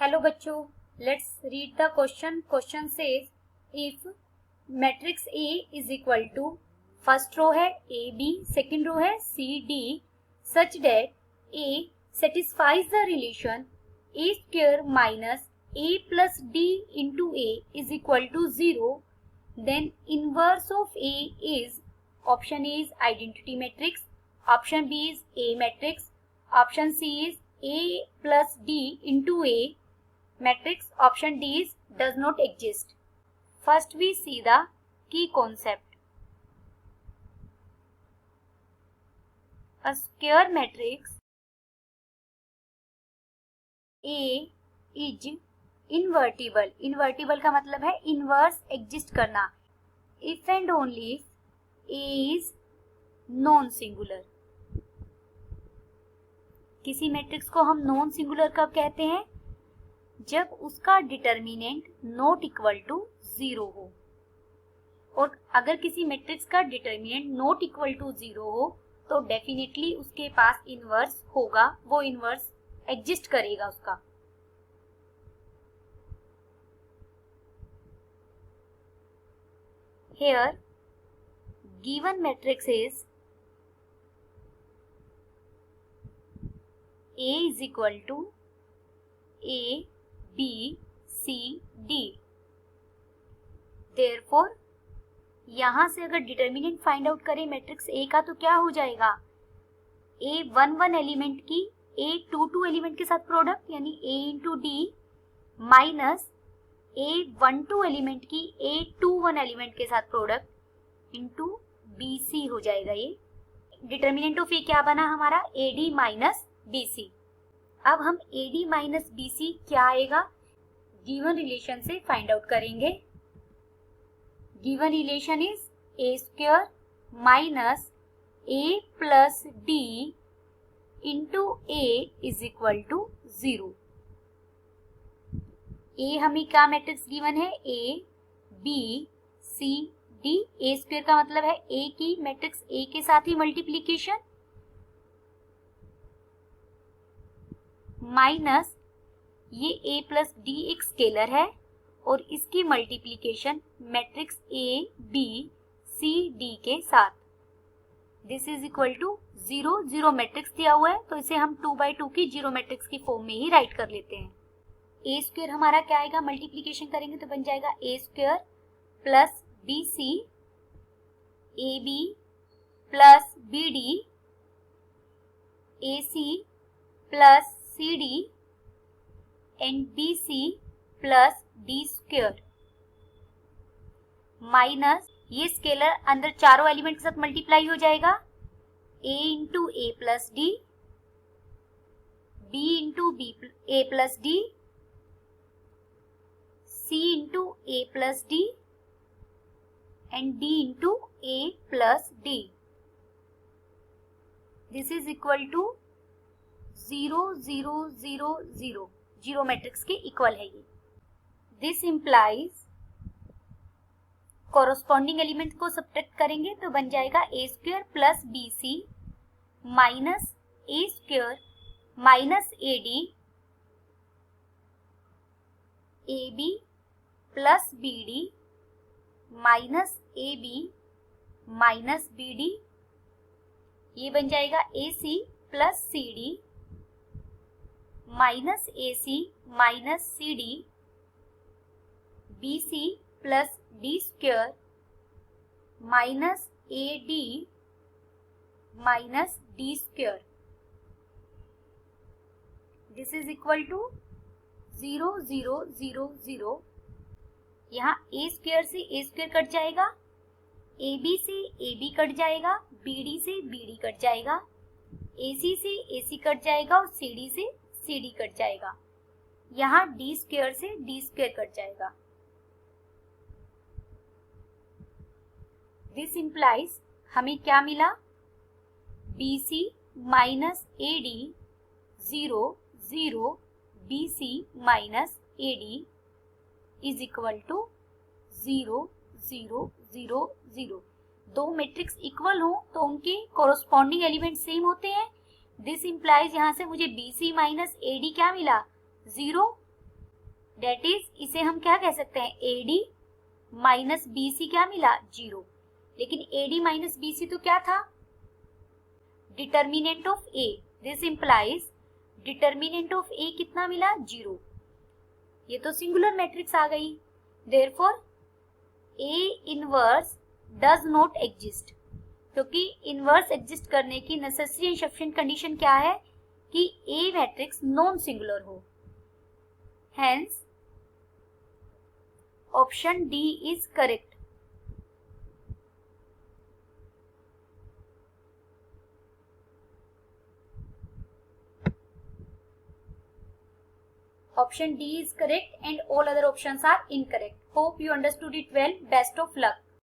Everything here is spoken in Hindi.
हेलो बच्चों, let's read the question. Question says if matrix A is equal to first row है ए बी, सेकेंड रो है C D, such that A satisfies the relation A square minus A plus D into A is equal to 0, then inverse of A is option A is identity matrix, option B is A matrix, option C is A plus D into A matrix, option D is does not exist. First we see the key concept. A square matrix A is invertible. Invertible का मतलब है inverse exist करना. If and only if A is non-singular. किसी मैट्रिक्स को हम नॉन सिंगुलर कब कहते हैं? जब उसका डिटर्मिनेंट नॉट इक्वल टू 0 हो. और अगर किसी मैट्रिक्स का डिटर्मिनेंट नॉट इक्वल टू 0 हो तो डेफिनेटली उसके पास इनवर्स होगा, वो इनवर्स एग्जिस्ट करेगा उसका. Here given matrix is A is equal to A, B, C, D. Therefore, यहाँ से अगर डिटर्मिनेंट फाइंड आउट करें मैट्रिक्स A का तो क्या हो जाएगा? A11 एलिमेंट की A22 एलिमेंट के साथ प्रोडक्ट यानी A into D minus A12 element की A21 एलिमेंट के साथ प्रोडक्ट इंटू BC हो जाएगा. ये डिटर्मिनेंट ऑफ A क्या बना हमारा? AD minus BC. अब हम AD माइनस BC क्या आएगा गिवन रिलेशन से फाइंड आउट करेंगे. Given relation is A square minus A plus D into A is equal to 0. A हमें क्या मैट्रिक्स गिवन है? A, B, C, D. A square का मतलब है A की मैट्रिक्स A के साथ ही मल्टीप्लीकेशन माइनस ये A प्लस D एक स्केलर है और इसकी multiplication matrix A, B, C, D के साथ. This is equal to 0. 0 मैट्रिक्स दिया हुआ है तो इसे हम 2/2 की 0 मैट्रिक्स की फॉर्म में ही राइट कर लेते हैं. A स्क्वायर हमारा क्या आएगा? मल्टीप्लीकेशन करेंगे तो बन जाएगा A square plus BC, AB plus BD, AC plus CD and BC plus D square minus ये स्केलर अंदर चारों एलिमेंट के साथ मल्टीप्लाई हो जाएगा. A into A plus D, B into A plus D, C into A plus D and D into A plus D. This is equal to 0, 0, 0, 0. 0 matrix के इक्वल है ये. दिस इम्प्लाइज कॉरस्पॉन्डिंग एलिमेंट को सब्ट्रैक्ट करेंगे तो बन जाएगा A square plus BC minus A square minus AD, AB plus BD minus AB minus BD. ये बन जाएगा AC plus CD minus AC minus CD, BC plus D square minus AD minus D square. This is equal to 0, 0, 0, 0. यहाँ A स्क्वायर से A स्क्वायर कट जाएगा, AB से AB कट जाएगा, BD से BD कट जाएगा, AC से AC कट जाएगा और CD से CD कट जाएगा. यहाँ D स्क्वायर से D स्क्वायर कट जाएगा. दिस इम्प्लाइज हमें क्या मिला? BC minus AD 0, 0, BC minus AD is equal to 0, 0, 0, 0. दो मैट्रिक्स इक्वल हो तो उनके कोरोस्पॉन्डिंग एलिमेंट सेम होते हैं. दिस इंप्लाइज यहाँ से मुझे BC माइनस AD क्या मिला? 0. डेट इज, इसे हम क्या कह सकते हैं, AD माइनस BC क्या मिला, 0। लेकिन AD माइनस BC तो क्या था, determinant of A। This implies determinant of A कितना मिला, 0। ये तो सिंगुलर मैट्रिक्स आ गई। Therefore A inverse does not exist, क्योंकि इनवर्स एग्जिस्ट करने की नेसेसरी एंड सफिशिएंट कंडीशन क्या है कि A मैट्रिक्स नॉन सिंगुलर हो। Hence option D is correct. Option D is correct and all other options are incorrect. Hope you understood it well. Best of luck.